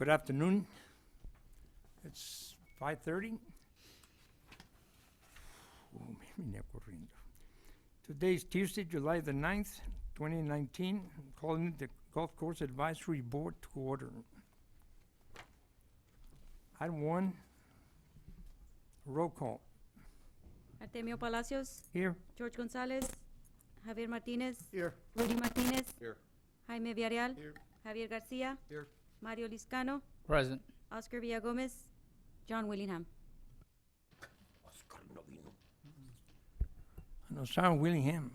Good afternoon. It's 5:30. Today is Tuesday, July the 9th, 2019. I'm calling the Golf Course Advisory Board to order. Item 1, roll call. Artemio Palacios, Here. George Gonzalez, Javier Martinez, Here. Rudy Martinez, Here. Jaime Villarreal, Here. Javier Garcia, Here. Mario Liscano, Present. Oscar Villagomez, John Willingham. I know John Willingham,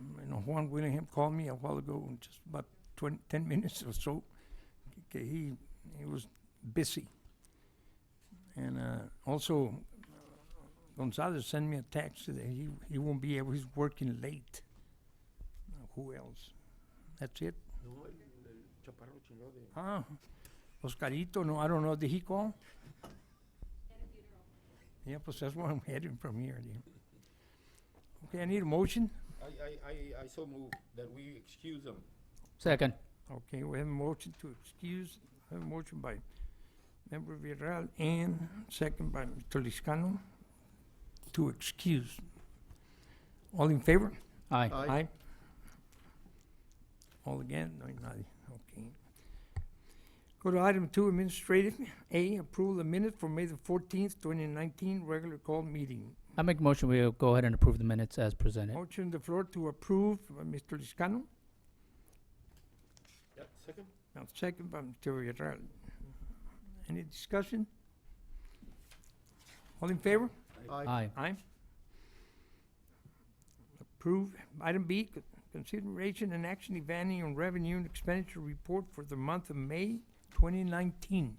Juan Willingham called me a while ago, just about 10 minutes or so. Okay, he was busy. And also, Gonzalez sent me a text that he won't be able, he's working late. Who else? That's it? No, el chaparro chingado de... Ah, Oscarito, no, I don't know, did he call? Yeah, pues that's where I'm heading from here. Okay, I need a motion. I so move that we excuse them. Second. Okay, we have a motion to excuse, we have a motion by Member Villarreal and second by Mr. Liscano to excuse. All in favor? Aye. Aye. All again? No, none. Okay. Go to item 2, administrative. A, approve the minutes for May the 14th, 2019, regular call meeting. I make a motion we'll go ahead and approve the minutes as presented. Motion on the floor to approve by Mr. Liscano. Yep, second? Now second by Mr. Villarreal. Any discussion? All in favor? Aye. Aye. Approve. Item B, consideration and action evaluating on revenue and expenditure report for the month of May 2019.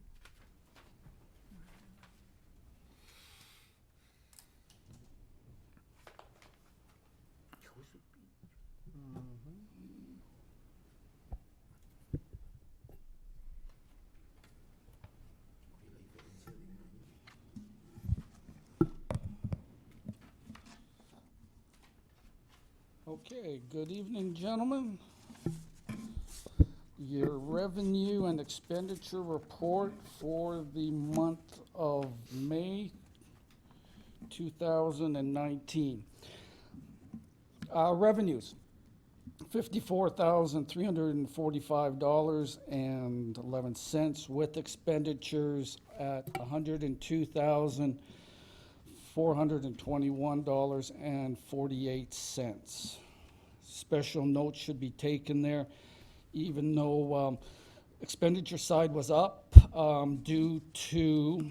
Okay, good evening, gentlemen. Your revenue and expenditure report for the month of May 2019. Revenues, $54,345.11 with expenditures at $102,421.48. Special note should be taken there, even though expenditure side was up due to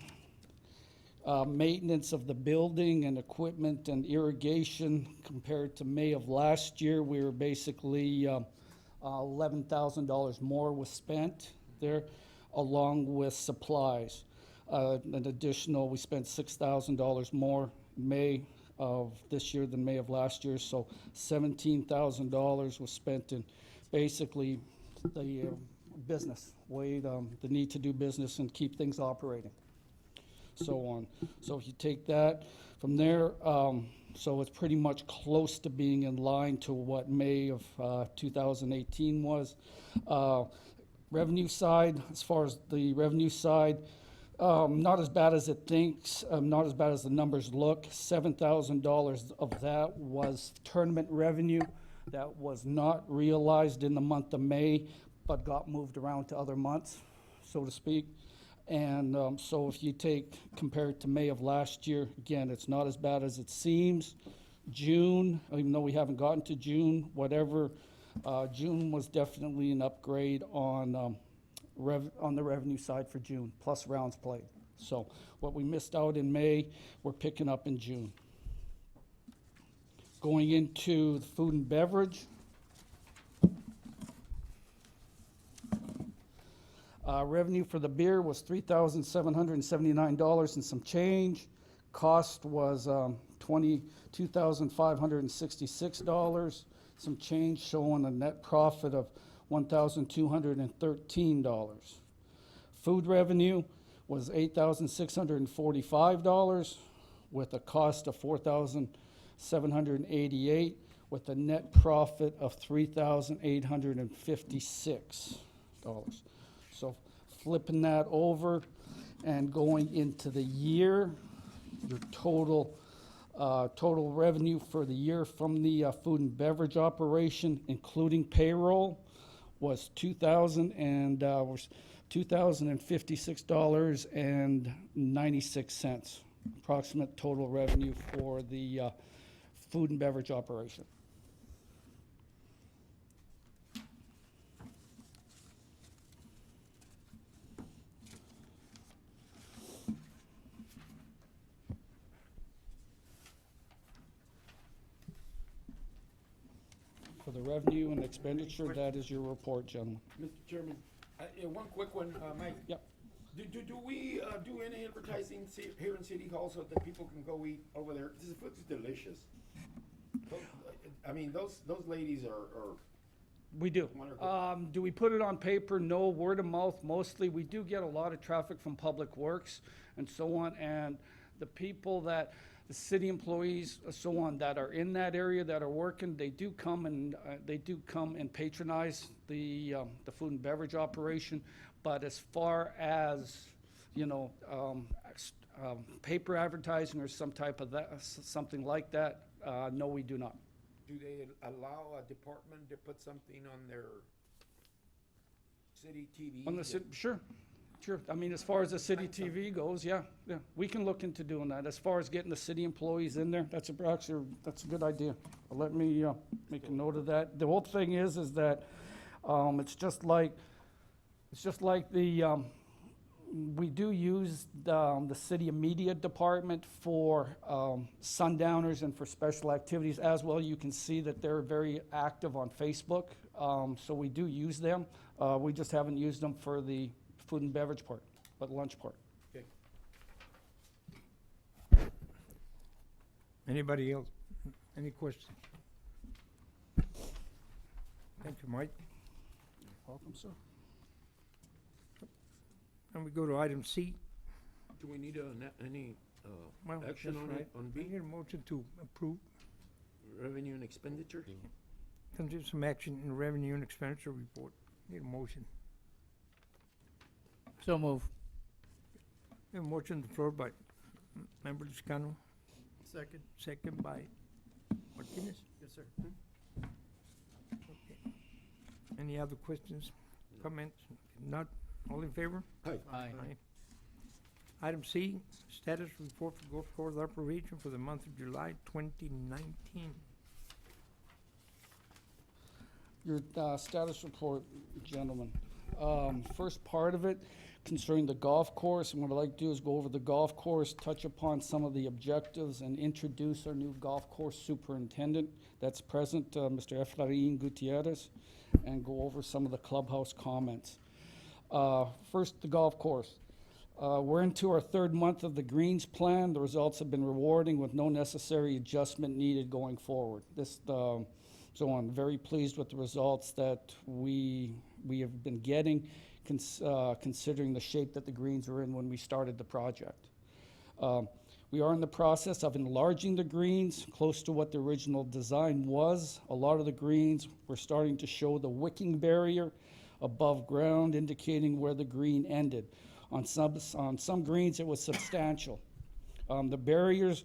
maintenance of the building and equipment and irrigation compared to May of last year. We were basically $11,000 more was spent there, along with supplies. An additional, we spent $6,000 more May of this year than May of last year, so $17,000 was spent in basically the business, the need to do business and keep things operating, so on. So if you take that from there, so it's pretty much close to being in line to what May of 2018 was. Revenue side, as far as the revenue side, not as bad as it thinks, not as bad as the numbers look. $7,000 of that was tournament revenue that was not realized in the month of May, but got moved around to other months, so to speak. And so if you compare it to May of last year, again, it's not as bad as it seems. June, even though we haven't gotten to June, June was definitely an upgrade on the revenue side for June, plus rounds played. So what we missed out in May, we're picking up in June. Going into the food and beverage. Revenue for the beer was $3,779 and some change. Cost was $22,566, some change, showing a net profit of $1,213. Food revenue was $8,645 with a cost of $4,788 with a net profit of $3,856. So flipping that over and going into the year, your total revenue for the year from the food and beverage operation, including payroll, was $2,056.96. Approximate total revenue for the food and beverage operation. For the revenue and expenditure, that is your report, gentlemen. Mr. Chairman, one quick one, Mike. Yep. Do we do any advertising here in City Hall so that people can go eat over there? This food's delicious. I mean, those ladies are We do. wonderful. Do we put it on paper? No, word of mouth mostly. We do get a lot of traffic from Public Works and so on, and the people that, the city employees, so on, that are in that area that are working, they do come and patronize the food and beverage operation. But as far as, paper advertising or some type of that, something like that, no, we do not. Do they allow a department to put something on their city TV? On the city, sure. I mean, as far as the city TV goes, yeah, we can look into doing that. As far as getting the city employees in there, that's a good idea. Let me make a note of that. The whole thing is that it's just like the we do use the city media department for sundowners and for special activities as well. You can see that they're very active on Facebook, so we do use them. We just haven't used them for the food and beverage part, but lunch part. Okay. Anybody else? Any questions? Thank you, Mike. Welcome, sir. And we go to item C. Do we need any Well, action that's on right. it, on I B, need a motion to approve, revenue and expenditure? consider some action in the revenue and expenditure report. Need a motion. So move. A motion on the floor by Member Liscano, Second. second by Martinez. Yes, sir. Okay. Any other questions, comments? Not, all in favor? Hi. Aye. Item C, status report for golf course operation for the month of July 2019. Your status report, gentlemen. First part of it, concerning the golf course, and what I'd like to do is go over the golf course, touch upon some of the objectives, and introduce our new golf course superintendent that's present, Mr. Efrain Gutierrez, and go over some of the clubhouse comments. First, the golf course. We're into our third month of the greens plan. The results have been rewarding with no necessary adjustment needed going forward. So I'm very pleased with the results that we have been getting, considering the shape that the greens were in when we started the project. We are in the process of enlarging the greens close to what the original design was. A lot of the greens were starting to show the wicking barrier above ground, indicating where the green ended. On some greens, it was substantial. The barriers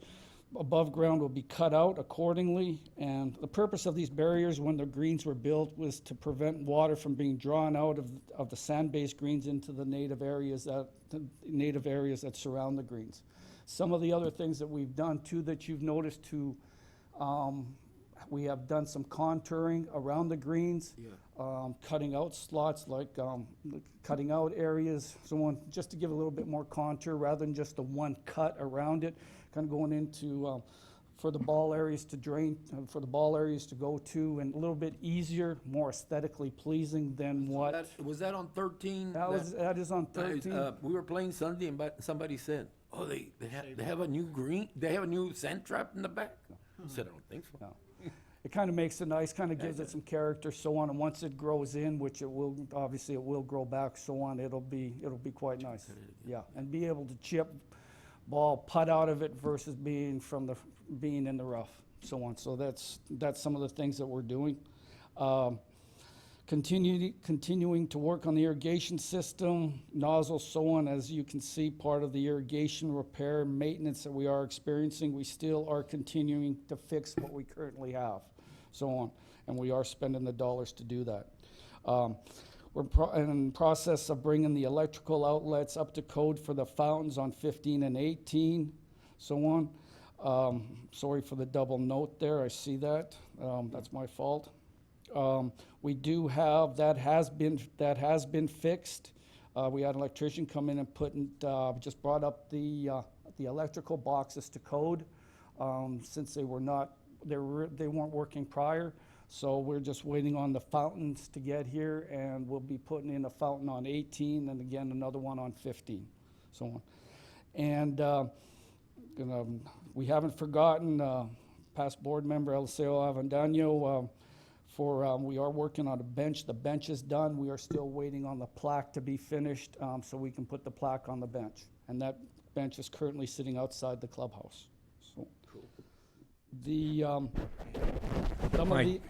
above ground will be cut out accordingly, and the purpose of these barriers when the greens were built was to prevent water from being drawn out of the sand-based greens into the native areas that surround the greens. Some of the other things that we've done too that you've noticed too, we have done some contouring around the greens, cutting out slots, like cutting out areas, so on, just to give a little bit more contour rather than just the one cut around it, kind of going into for the ball areas to drain, for the ball areas to go to, and a little bit easier, more aesthetically pleasing than what. Was that on 13? That is on 13. We were playing Sunday, and somebody said, "Oh, they have a new green. They have a new sand trap in the back." I said, "I don't think so." No. It kind of makes it nice, kind of gives it some character, so on, and once it grows in, which it will, obviously it will grow back, so on, it'll be quite nice. Yeah, and be able to chip ball, putt out of it versus being in the rough, so on. So that's some of the things that we're doing. Continuing to work on the irrigation system, nozzles, so on. As you can see, part of the irrigation repair and maintenance that we are experiencing, we still are continuing to fix what we currently have, so on. And we are spending the dollars to do that. We're in process of bringing the electrical outlets up to code for the fountains on 15 and 18, so on. Sorry for the double note there, I see that. That's my fault. We do have, that has been fixed. We had an electrician come in and just brought up the electrical boxes to code, since they weren't working prior. So we're just waiting on the fountains to get here, and we'll be putting in a fountain on 18 and again another one on 15, so on. And we haven't forgotten past board member Eliseo Avendano. We are working on a bench. The bench is done. We are still waiting on the plaque to be finished, so we can put the plaque on the bench. And that bench is currently sitting outside the clubhouse. So, the some of the, Mike.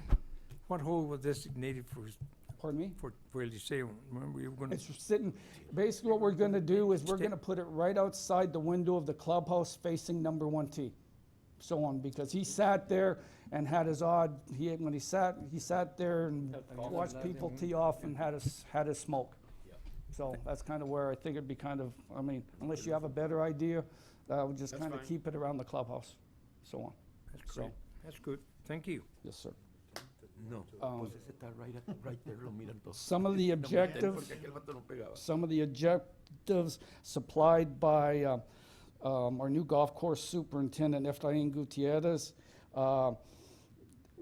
What hole was designated pardon me? for Eliseo? Remember, you were gonna, It's sitting, basically what we're gonna do is we're gonna put it right outside the window of the clubhouse facing number 1 tee. So on, because he sat there and had his when he sat there and watched people tee off and had his smoke. So that's kind of where I think it'd be kind of, I mean, unless you have a better idea, we'll just That's kind of fine. keep it around the clubhouse, so on. that's So- great. That's good. Thank you. Yes, sir. No, pues ese está right there, lo miran todos. Some of the objectives, Porque aquel vato no pegaba. some of the objectives supplied by our new golf course superintendent, Efrain Gutierrez.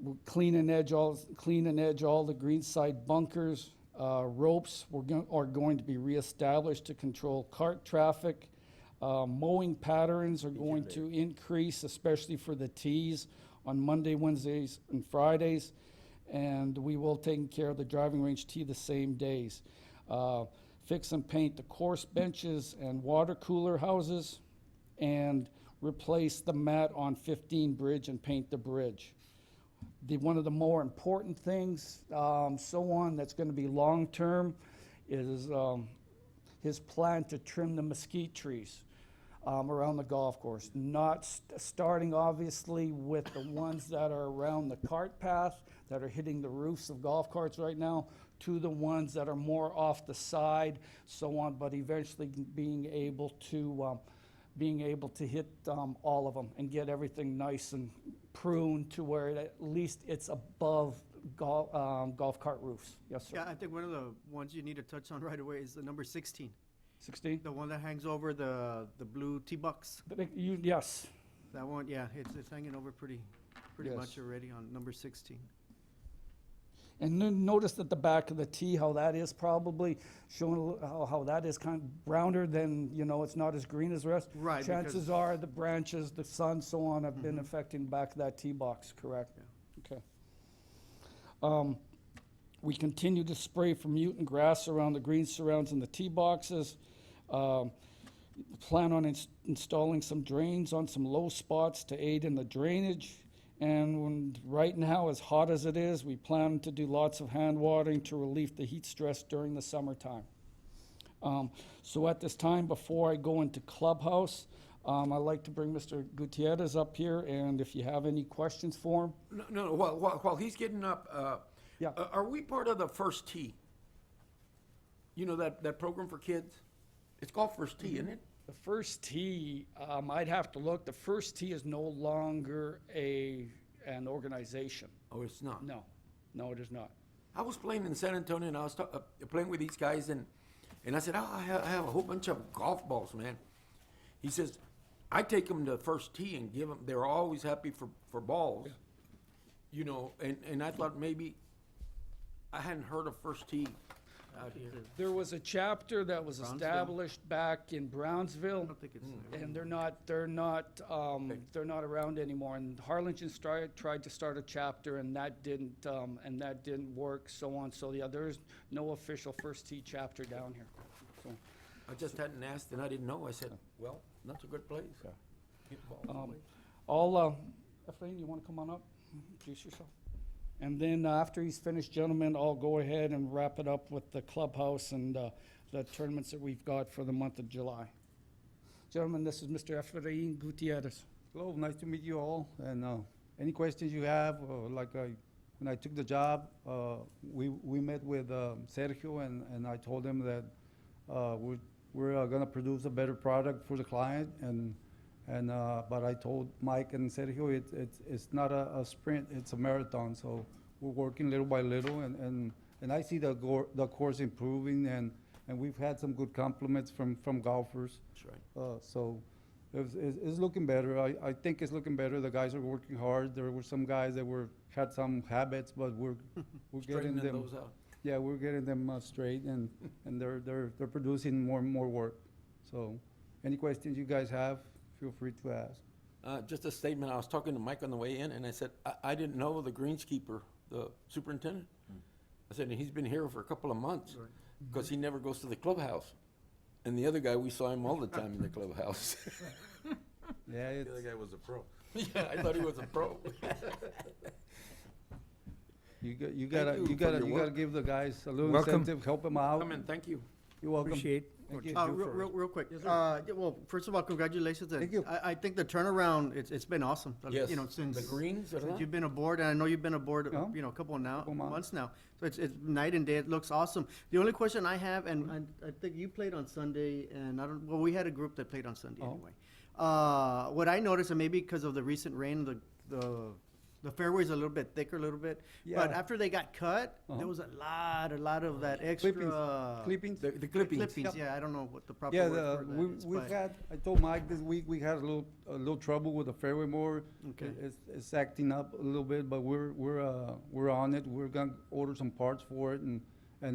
We're clean and edge all the greenside bunkers. Ropes are going to be reestablished to control cart traffic. Mowing patterns are going to increase, especially for the tees on Monday, Wednesdays, and Fridays. And we will take care of the driving range tee the same days. Fix and paint the course benches and water cooler houses, and replace the mat on 15 bridge and paint the bridge. One of the more important things, so on, that's gonna be long-term is his plan to trim the mesquite trees around the golf course. Not starting obviously with the ones that are around the cart path that are hitting the roofs of golf carts right now, to the ones that are more off the side, so on, but eventually being able to hit all of them and get everything nice and pruned to where at least it's above golf cart roofs. Yes, sir. Yeah, I think one of the ones you need to touch on right away is the number 16, 16? the one that hangs over the blue tee box. Yes. That one, yeah, it's hanging over pretty Yes. much already on number 16. And then notice at the back of the tee how that is probably showing how that is kind of browner than, it's not as green as the rest. Right, Chances because- are the branches, the sun, so on, have been affecting the back of that tee box, correct? Okay. We continue to spray for mutant grass around the green surrounds and the tee boxes. Plan on installing some drains on some low spots to aid in the drainage. And right now, as hot as it is, we plan to do lots of hand watering to relieve the heat stress during the summertime. So at this time, before I go into clubhouse, I'd like to bring Mr. Gutierrez up here, and if you have any questions for him. No, while he's getting up, Yeah. are we part of the First Tee? You know, that program for kids? It's called First Tee, isn't it? The First Tee, I'd have to look. The First Tee is no longer an organization. Oh, it's not? No, it is not. I was playing in San Antonio, and I was playing with these guys, and I said, I have a whole bunch of golf balls, man. He says, I take them to First Tee and give them, they're always happy for balls. You know, and I thought maybe, I hadn't heard of First Tee out here. There was a chapter that was established back in Brownsville. I don't think it's, And they're not around anymore. And Harlingen tried to start a chapter, and that didn't work. So on. So yeah, there's no official First Tee chapter down here. So, I just hadn't asked, and I didn't know. I said, well, that's a good place. Get balls away. Efrain, you want to come on up? Introduce yourself. And then after he's finished, gentlemen, I'll go ahead and wrap it up with the clubhouse and the tournaments that we've got for the month of July. Gentlemen, this is Mr. Efrain Gutierrez. Hello, nice to meet you all. And any questions you have, when I took the job, we met with Sergio, and I told him that we're going to produce a better product for the client. But I told Mike and Sergio it's not a sprint, it's a marathon. So we're working little by little, and I see the course improving, and we've had some good compliments from golfers. That's right. So it's looking better. I think it's looking better. The guys are working hard. There were some guys that had some habits, but we're getting Straightening them. those out. Yeah, we're getting them straight, and they're producing more and more work. So, any questions you guys have, feel free to ask. Just a statement. I was talking to Mike on the way in, and I said, I didn't know the greenskeeper, the superintendent. I said, and he's been here for a couple of months because he never goes to the clubhouse. And the other guy, we saw him all the time in the clubhouse. Yeah, The other guy was a pro. Yeah, I thought he was a pro. you for your gotta work. give the guys a little Welcome. incentive, help them out. Come in, thank you. You're welcome. Appreciate Thank what you. you do for us. Real quick. Yes, sir. Yeah, well, first of all, congratulations. and Thank you. I think the turnaround, it's been awesome. Yes. You know, since The greens, since ¿verdad? you've been aboard, and I know you've been aboard, Uh-huh. you know, a couple Couple months. months now. So it's night and day. It looks awesome. The only question I have, and I think you played on Sunday, and well, we had a group that played on Sunday Oh. anyway. What I noticed, and maybe because of the recent rain, the fairway's a little bit thicker, a little bit. But Yeah. after they got cut, Uh-huh. there was a lot of that extra Clippings. The clippings. clippings. Yeah, I don't know what the proper Yeah, word for that is, we've but- had. I told Mike this week we had a little trouble with the fairway mower. Okay. It's acting up a little bit, but we're on it. We're gonna order some parts for it, and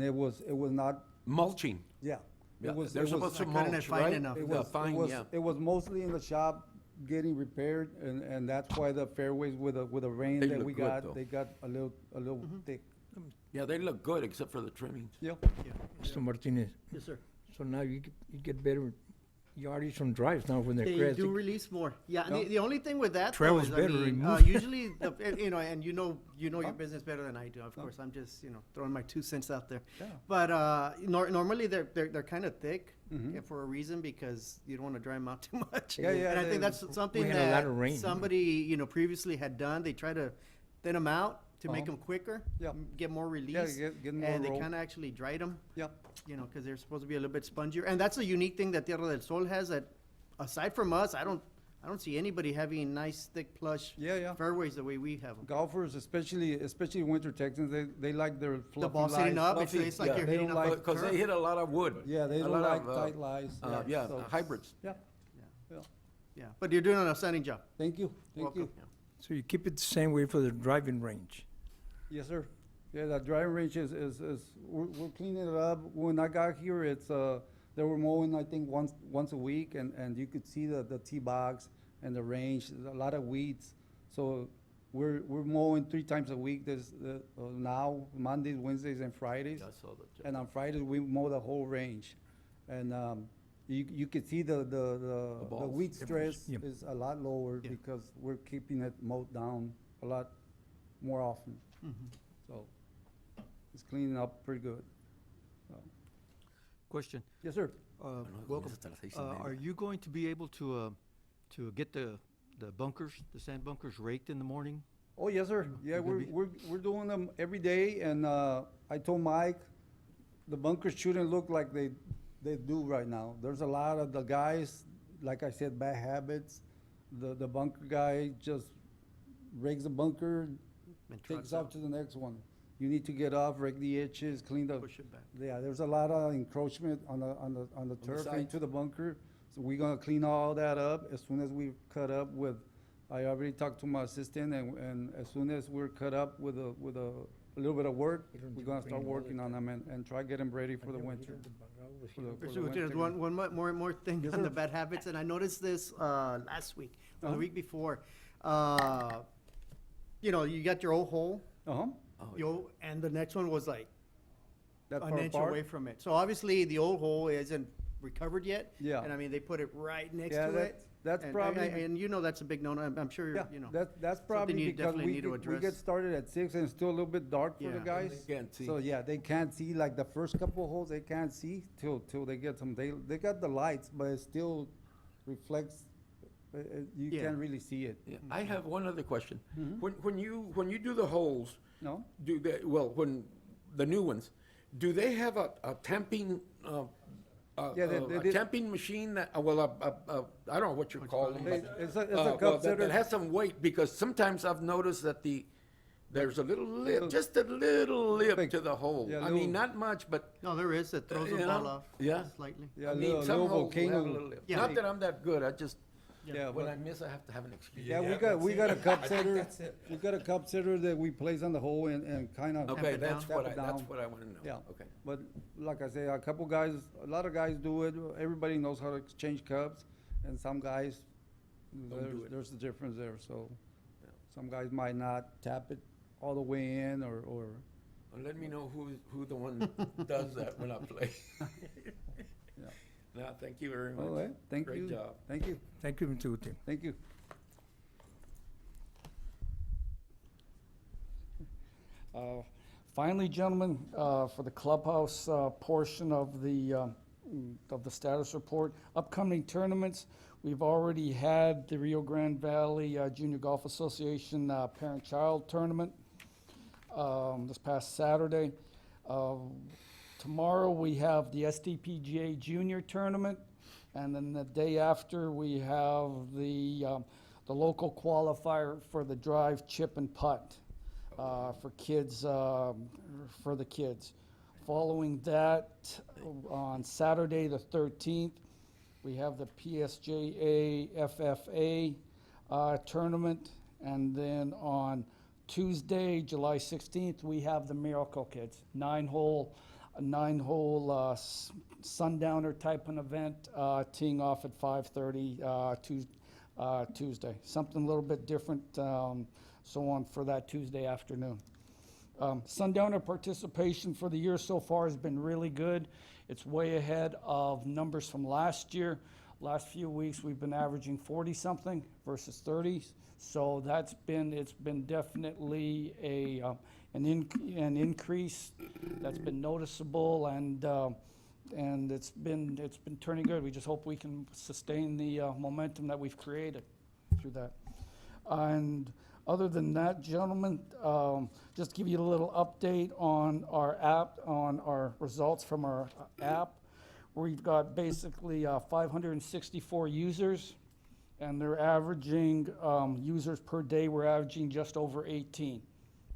it was not. Mulching. Yeah. Yeah, It was. they're it was- supposed to Not cutting it mulch, fine right? enough. It The was, fine, it was, yeah. it was mostly in the shop getting repaired, and that's why the fairways with the rain They that look we good, got, though. they got a little Mm-hmm. thick. Yeah, they look good except for the trimmings. Yeah. Mr. Martinez, Yes, sir. so now you get better yardies on drives now when they're They grassy. do release more. Yeah, and Yeah. the only thing with that, though, Travel's is, I better mean, removed. usually, you know, and you know your Huh? business better than I do. Of Huh? course, I'm just, you know, throwing my 2 cents out there. Yeah. But normally they're kind of thick Mhm. for a reason, because you don't want to dry them out too much. Yeah, yeah, And I think they- that's something We had a lot that of rain. somebody, you know, previously had done. They try to thin them out to make Uh-huh. them quicker, Yeah. get more release. Yeah, get more and they roll. kind of actually dried them. Yeah. You know, because they're supposed to be a little bit spongier. And that's a unique thing that Tierra del Sol has, that aside from us, I don't see anybody having nice, thick, plush Yeah, yeah. fairways the way we have them. Golfers, especially winter Texans, they like their The fluffy ball sitting lies. up, it's, fluffy, it's like yeah. you're They hitting don't up like- a Because they turf. hit a lot of wood. Yeah, they A don't lot like of, tight lies. Yeah, so- hybrids. Yeah. Yeah, but you're doing an outstanding job. Thank you. Thank Welcome. you. Yeah. So you keep it the same way for the driving range. Yes, sir. Yeah, that driving range is we're cleaning it up. When I got here, they were mowing, I think, once a week, and you could see the tee box and the range. There's a lot of weeds. So we're mowing 3 times a week. There's now Mondays, Wednesdays, and Fridays. I saw that. And on Fridays we mow the whole range, and you could see the balls. weed stress Yep. is a lot lower Yeah. because we're keeping it mowed down a lot more often. So it's cleaning up pretty good. Question. Yes, sir. Welcome. Are you going to be able to get the bunkers, the sand bunkers raked in the morning? Oh, yes, sir. Yeah, You're gonna we're doing them every day, and I told Mike the bunkers shouldn't look like they do right now. There's a lot of the guys, like I said, bad habits. The bunker guy just rakes the bunker, And takes trucks off out, to the next one. You need to get off, rake the edges, clean the. push it back. Yeah, there's a lot of encroachment on the turf side. into the bunker. So we're gonna clean all that up as soon as we cut up with, I already talked to my assistant, and as soon as we're cut up with a little bit of work, we're gonna start working on them and try to get them ready for the winter. For the Mr. Gutierrez, winter. one more thing Yes, on the sir. bad habits, and I noticed this last week, or the Uh-huh. week before. You know, you got your old hole, Uh-huh. and the next one was like That an far inch apart? away from it. So obviously, the old hole isn't recovered yet. Yeah. And I mean, they put it right next Yeah, to it. that's And probably. and you know that's a big no-no. I'm sure, Yeah, you know. that's probably you because definitely need to we address. get started at 6 and it's still a little bit dark for the Yeah. guys. They can't see. So, yeah, they can't see, like, the first couple holes, they can't see till they get some, they got the lights, but it still reflects, you Yeah. can't really see it. Yeah, I have one other question. Mm-hmm. When you do the holes, No? when the new ones, do they have a tamping, Yeah, they a did- tamping machine that, I don't know what you call them. They- but, It's a well, cup that setter. has some weight, because sometimes I've noticed that there's a little lip, just a little lip Big- to the hole. yeah, I mean, little- not much, but No, there is, that throws the you ball know, off. yeah. Slightly. Yeah, I a mean, little some holes will have a volcano. little lip. Yeah. Not that I'm that good, I just, Yeah, when I but, miss, I have to have an excuse. yeah, we got a cup setter, we got a cup setter that we place on the hole and kind of. Okay, it that's down. what Tap it that's down. what I want to know. Yeah. Okay. But like I say, a lot of guys do it. Everybody knows how to exchange cups, and some guys, Don't do it. there's a difference there. So Yeah. some guys might not tap it all the way in, or Well, let me know who the one does that when I play. Yeah. No, thank you very much. all right. Thank Great you. job. Thank you. Thank you, Mr. Gutierrez. Thank you. Finally, gentlemen, for the clubhouse portion of the status report, upcoming tournaments, we've already had the Rio Grande Valley Junior Golf Association Parent-Child Tournament this past Saturday. Tomorrow, we have the SDPGA Junior Tournament, and then the day after, we have the local qualifier for the drive, chip, and putt for kids, for the kids. Following that, on Saturday, the 13th, we have the PSJA FFA tournament, and then on Tuesday, July 16th, we have the Miracle Kids, nine-hole sundowner type of event, teeing off at 5:30 Tuesday. Something a little bit different, so on for that Tuesday afternoon. Sundowner participation for the year so far has been really good. It's way ahead of numbers from last year. Last few weeks, we've been averaging 40-something versus 30. So it's been definitely an increase that's been noticeable, and it's been turning good. We just hope we can sustain the momentum that we've created through that. And other than that, gentlemen, just to give you a little update on our app, on our results from our app. We've got basically 564 users, and they're averaging, users per day, we're averaging just over 18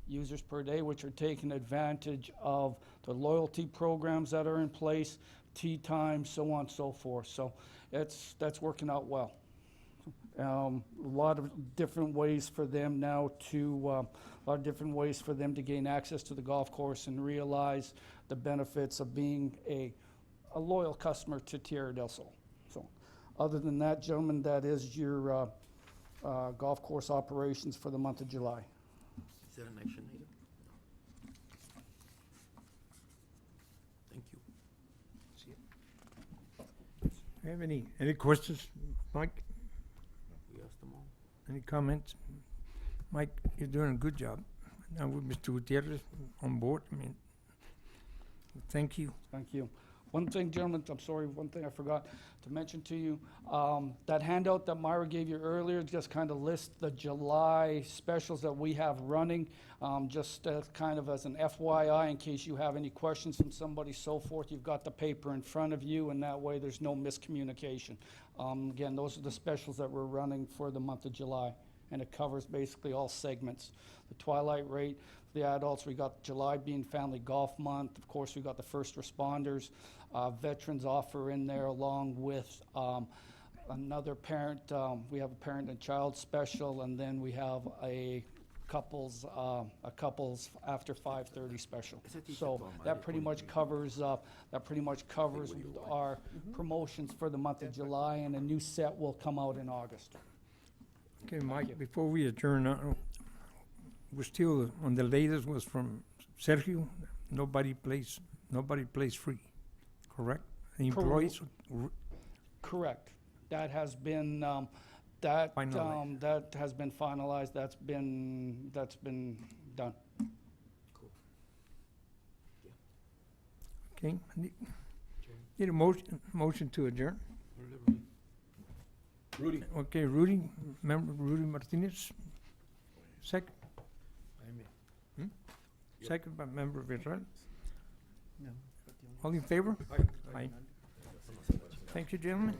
users per day, which are taking advantage of the loyalty programs that are in place, tee time, so on and so forth. So that's working out well. A lot of different ways for them now to, gain access to the golf course and realize the benefits of being a loyal customer to Tierra del Sol. So, other than that, gentlemen, that is your golf course operations for the month of July. Is that an action item? Thank you. You have any questions, Mike? We asked them all. Any comments? Mike, you're doing a good job. Now with Mr. Gutierrez on board, I mean, thank you. Thank you. One thing, gentlemen, I'm sorry, one thing I forgot to mention to you. That handout that Myra gave you earlier just kind of lists the July specials that we have running, just kind of as an FYI in case you have any questions from somebody, so forth. You've got the paper in front of you, and that way there's no miscommunication. Again, those are the specials that we're running for the month of July, and it covers basically all segments. The twilight rate, the adults, we got July being Family Golf Month. Of course, we got the first responders, veterans offer in there, along with another parent. We have a parent and child special, and then we have a couples after 5:30 special. So that pretty much covers our promotions for the month of July, and a new set will come out in August. Okay, Mike, before we adjourn, we're still on the latest was from Sergio. Nobody plays free, correct? the employees? Correct. That has been, Finalized. that has been finalized, that's been done. Okay. Need a motion to adjourn? Rudy. Okay, Rudy, member Rudy Martinez. Second? Second by member Villarreal. No. All in favor? Aye. Thank you, gentlemen.